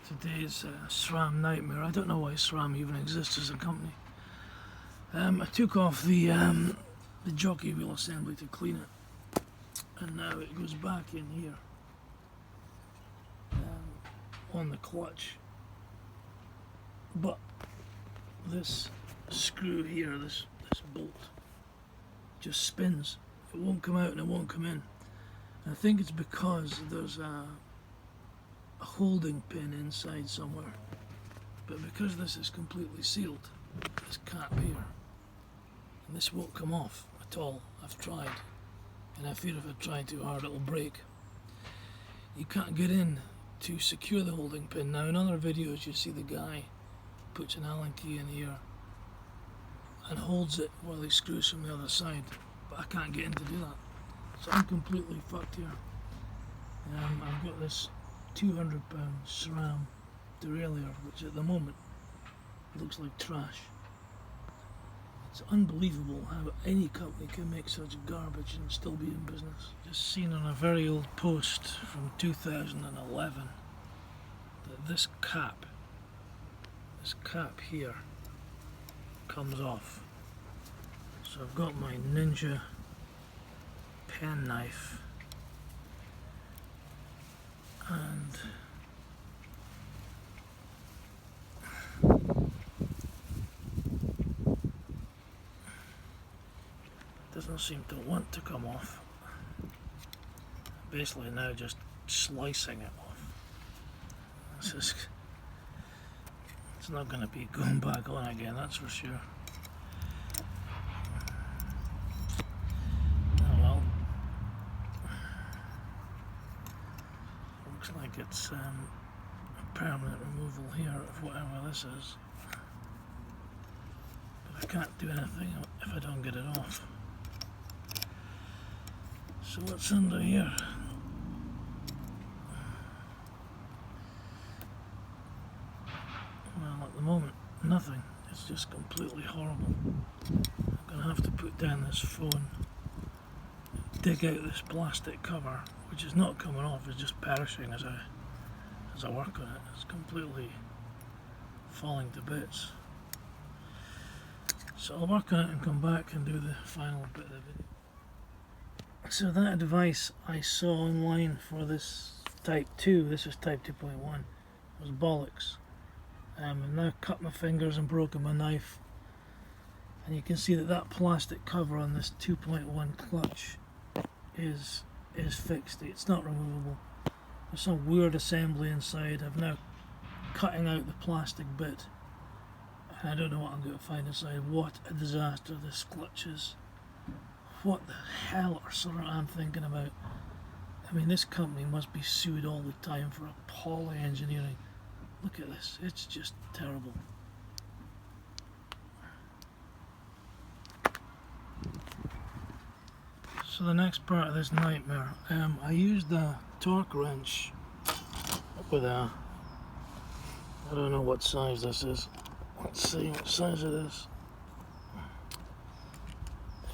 today's SRAM nightmare. I don't know why SRAM even exists as a company. I took off the jockey wheel assembly to clean it, and now it goes back in here on the clutch. But this screw here, this bolt, just spins. It won't come out and it won't come in. And I think it's because there's a holding pin inside somewhere. But because this is completely sealed, this cap here, and this won't come off at all. I've tried, and I fear if I try too hard it'll break. You can't get in to secure the holding pin. Now in other videos you see the guy puts an Allen key in here and holds it while he screws from the other side, but I can't get in to do that, so I'm completely fucked here. I've got this 200 pound SRAM derailleur, which at the moment looks like trash. It's unbelievable how any company can make such garbage and still be in business. Just seen on a very old post from 2011 that this cap here comes off. So I've got my Ninja pen knife and doesn't seem to want to come off. Basically now just slicing it off. It's not going to be going back on again, that's for sure. Oh well. Looks like it's a permanent removal here of whatever this is. But I can't do anything if I don't get it off. So what's under here? Well, at the moment, nothing. It's just completely horrible. I'm going to have to put down this phone, dig out this plastic cover, which is not coming off, it's just perishing as I work on it. It's completely falling to bits. So I'll work on it and come back and do the final bit of the video. So that device I saw online for this type 2, this is type 2.1, was bollocks. I've now cut my fingers and broken my knife, and you can see that plastic cover on this 2.1 clutch is fixed. It's not removable. There's some weird assembly inside. I'm now cutting out the plastic bit, and I don't know what I'm going to find inside. What a disaster this clutch is. What the hell are SRAM thinking about? I mean, this company must be sued all the time for appalling engineering. Look at this, it's just terrible. So the next part of this nightmare, I used a torque wrench with I don't know what size this is. Let's see what size it is.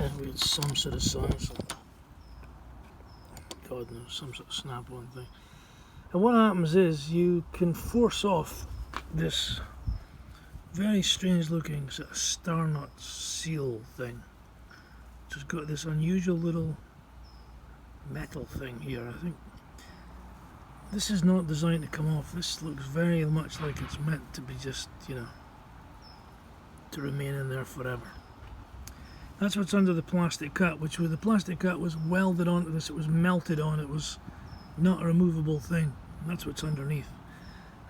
And we had some sort of size, God knows, some sort of snap-on thing. And what happens is you can force off this very strange looking sort of star nut seal thing, which has got this unusual little metal thing here. I think this is not designed to come off. This looks very much like it's meant to be just, you know, to remain in there forever. That's what's under the plastic cut, which the plastic cut was welded onto this, it was melted on, it was not a removable thing. That's what's underneath.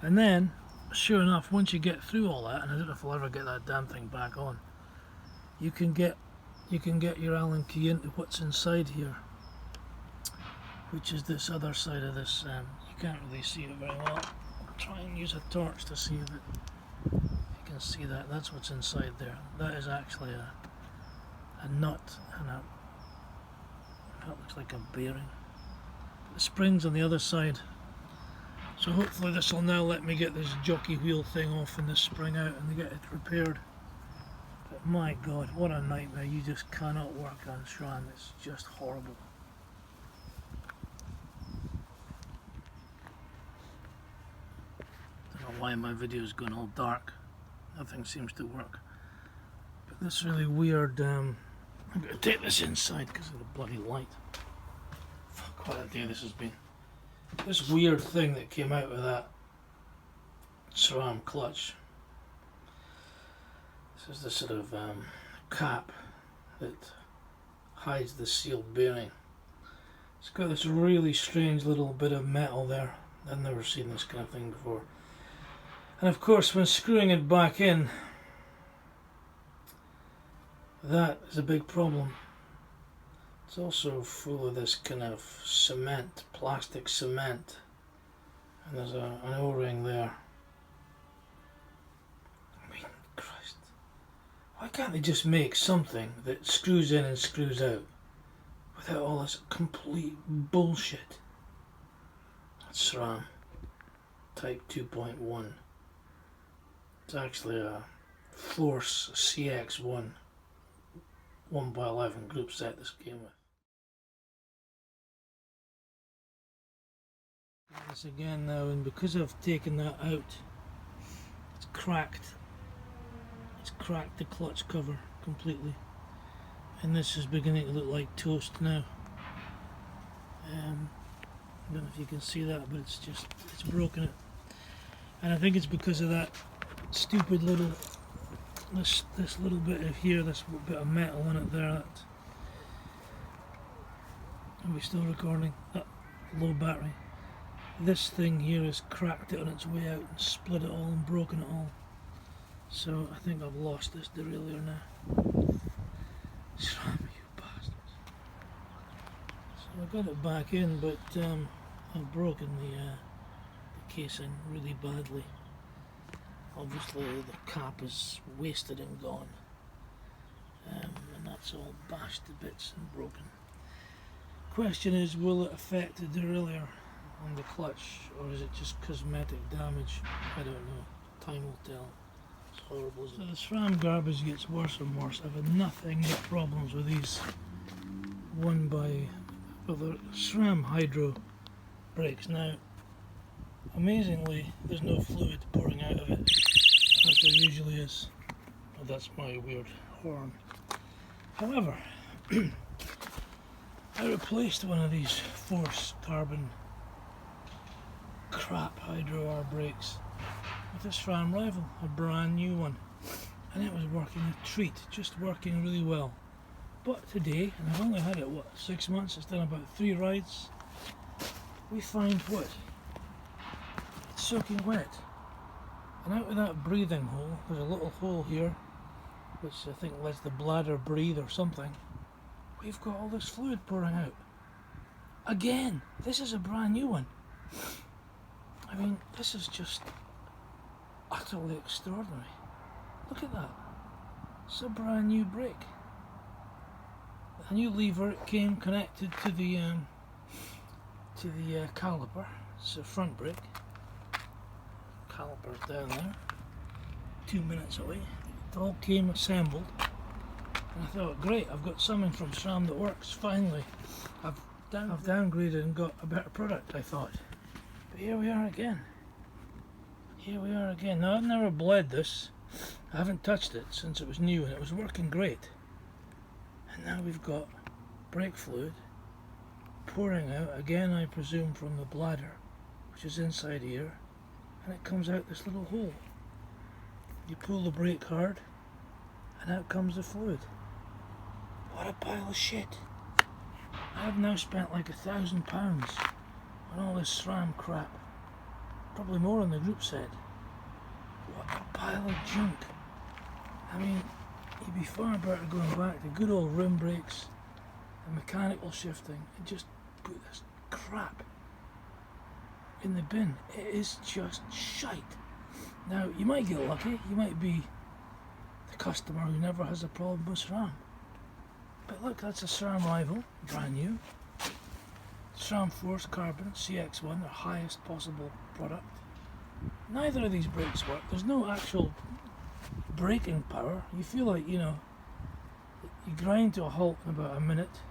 And then, sure enough, once you get through all that, and I don't know if I'll ever get that damn thing back on, you can get your Allen key into what's inside here, which is this other side of this. You can't really see it very well. I'll try and use a torch to see if you can see that. That's what's inside there. That is actually a nut, and that looks like a bearing. The spring's on the other side, so hopefully this will now let me get this jockey wheel thing off and this spring out and get it repaired. But my God, what a nightmare. You just cannot work on SRAM. It's just horrible. Don't I don't know why my video is going all dark. Nothing seems to work. But this really weird, I'm going to take this inside because of the bloody light. Fuck, what a day this has been. This weird thing that came out of that SRAM clutch. This is the sort of cap that hides the sealed bearing. It's got this really strange little bit of metal there. I've never seen this kind of thing before. And of course, when screwing it back in, that is a big problem. It's also full of this kind of cement, plastic cement, and there's an O-ring there. I mean, Christ, why can't they just make something that screws in and screws out without all this complete bullshit? That's SRAM Type 2.1. It's actually a Force CX1 1x11 group set this came with. This again now, and because I've taken that out, it's cracked. It's cracked the clutch cover completely, and this is beginning to look like toast now. I don't know if you can see that, but it's broken it, and I think it's because of that stupid little this little bit of here, this bit of metal in it there. Are we still recording? Low battery. This thing here has cracked it on its way out and split it all and broken it all. So I think I've lost this derailleur now. SRAM, you bastards. So I got it back in, but I've broken the casing really badly. Obviously the cap is wasted and gone, and that's all bashed to bits and broken. Question is, will it affect the derailleur on the clutch, or is it just cosmetic damage? I don't know. Time will tell. It's horrible. So the SRAM garbage gets worse and worse. I've had nothing but problems with these the SRAM hydro brakes. Now, amazingly, there's no fluid pouring out of it, as there usually is. Well, that's my weird horn. However, I replaced one of these Force carbon crap hydro R brakes with this SRAM rival, a brand new one, and it was working a treat, just working really well. But today, and I've only had it 6 months, it's done about 3 rides, we find what? It's soaking wet, and out of that breathing hole, there's a little hole here which I think lets the bladder breathe or something. We've got all this fluid pouring out. Again, this is a brand new one. I mean, this is just utterly extraordinary. Look at that. It's a brand new brake. A new lever, it came connected to the caliper. It's a front brake. Caliper's down there. 2 minutes away. It all came assembled. And I thought, great, I've got something from SRAM that works, finally. I've downgraded and got a better product, I thought. But here we are again. Here we are again. Now, I've never bled this. I haven't touched it since it was new, and it was working great. And now we've got brake fluid pouring out, again I presume from the bladder, which is inside here, and it comes out this little hole. You pull the brake hard, and out comes the fluid. What a pile of shit. I've now spent like £1,000 on all this SRAM crap. Probably more on the group set. What a pile of junk. I mean, you'd be far better going back to good old rim brakes and mechanical shifting and just put this crap in the bin. It is just shite. Now, you might get lucky. You might be the customer who never has a problem with SRAM. But look, that's a SRAM rival, brand new. SRAM Force Carbon CX1, their highest possible product. Neither of these brakes work. There's no actual braking power. You feel like, you know, you grind to a halt in about a minute,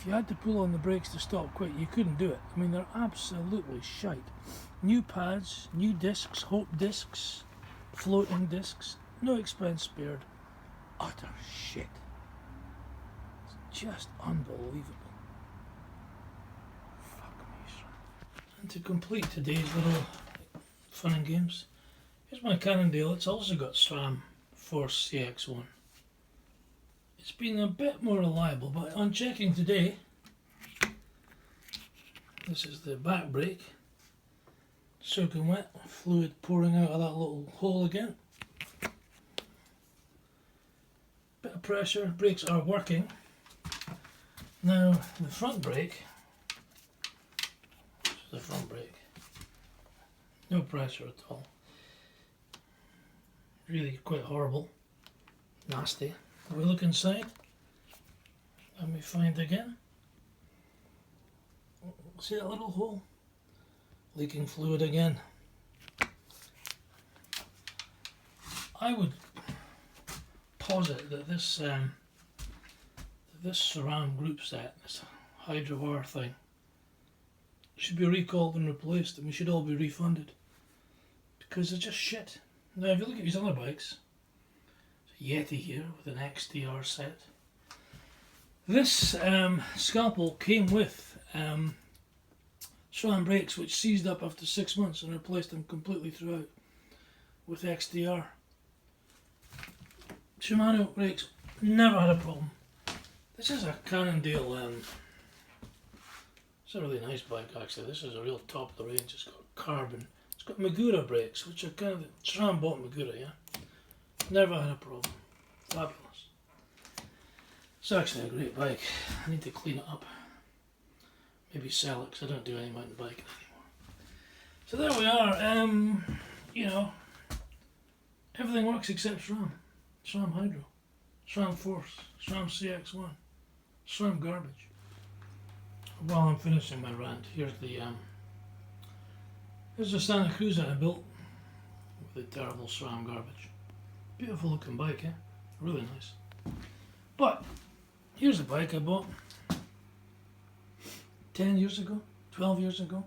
If you had to pull on the brakes to stop quick, you couldn't do it. I mean, they're absolutely shite. New pads, new discs, Hope discs, floating discs, no expense spared. Utter shit. It's just unbelievable. Fuck me, SRAM. And to complete today's little fun and games, here's my Cannondale. It's also got SRAM Force CX1. It's been a bit more reliable, but on checking today, this is the back brake, soaking wet, fluid pouring out of that little hole again. Bit of pressure, brakes are working. Now the front brake, this is the front brake, no pressure at all. Really quite horrible, nasty. We look inside and we find again, see that little hole? Leaking fluid again. I would posit that this SRAM group set, this hydro thing, should be recalled and replaced, and we should all be refunded because they're just shit. Now if you look at these other bikes, Yeti here with an XDR set. This scalpel came with SRAM brakes which seized up after 6 months and replaced them completely throughout with XDR. Shimano brakes never had a problem. This is a Cannondale, it's a really nice bike actually. This is a real top of the range. It's got carbon. It's got Magura brakes, which are kind of, SRAM bought Magura, yeah? Never had a problem. Fabulous. It's actually a great bike. I need to clean it up. Maybe sell it because I don't do any mountain biking anymore. So there we are. You know, everything works except SRAM. SRAM Hydro, SRAM Force, SRAM CX1, SRAM garbage. While I'm finishing my rant, here's the Santa Cruz that I built with the terrible SRAM garbage. Beautiful looking bike, eh? Really nice. But here's a bike I bought 10 years ago, 12 years ago.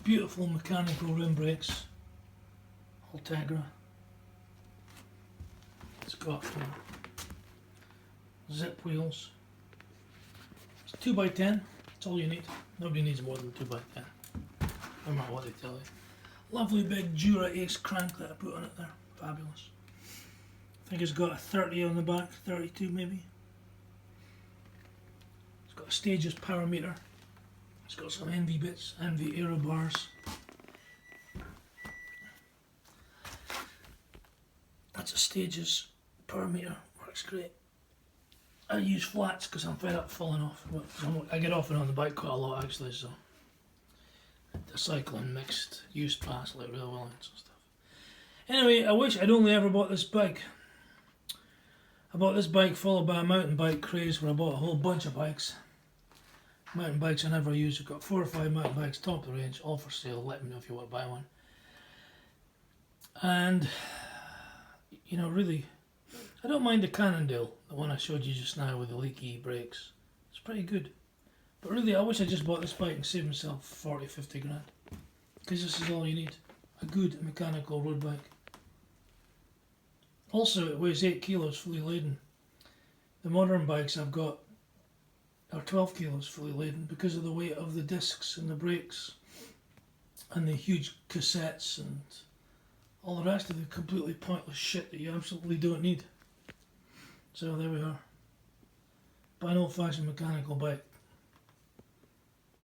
Beautiful mechanical rim brakes, Ultegra. It's got zip wheels. It's 2x10, that's all you need. Nobody needs more than 2x10. No matter what they tell you. Lovely big Jura Ace crank that I put on it there. Fabulous. I think it's got a 30 on the back, 32 maybe. It's got a Stages power meter. It's got some NV bits, NV aero bars. That's a Stages power meter, works great. I use flats because I'm fed up falling off. I get off and on the bike quite a lot actually, so the cycling mixed use pass like real well and stuff. Anyway, I wish I'd only ever bought this bike. I bought this bike followed by a mountain bike craze where I bought a whole bunch of bikes. Mountain bikes I never use. I've got 4 or 5 mountain bikes, top of the range, all for sale. Let me know if you want to buy one. And, you know, really, I don't mind the Cannondale, the one I showed you just now with the leaky brakes. It's pretty good. But really, I wish I just bought this bike and saved myself 40, 50 grand. Because this is all you need. A good mechanical road bike. Also, it weighs 8 kilos fully laden. The modern bikes I've got are 12 kilos fully laden because of the weight of the discs and the brakes and the huge cassettes and all the rest of the completely pointless shit that you absolutely don't need. So there we are. Buy an old-fashioned mechanical bike.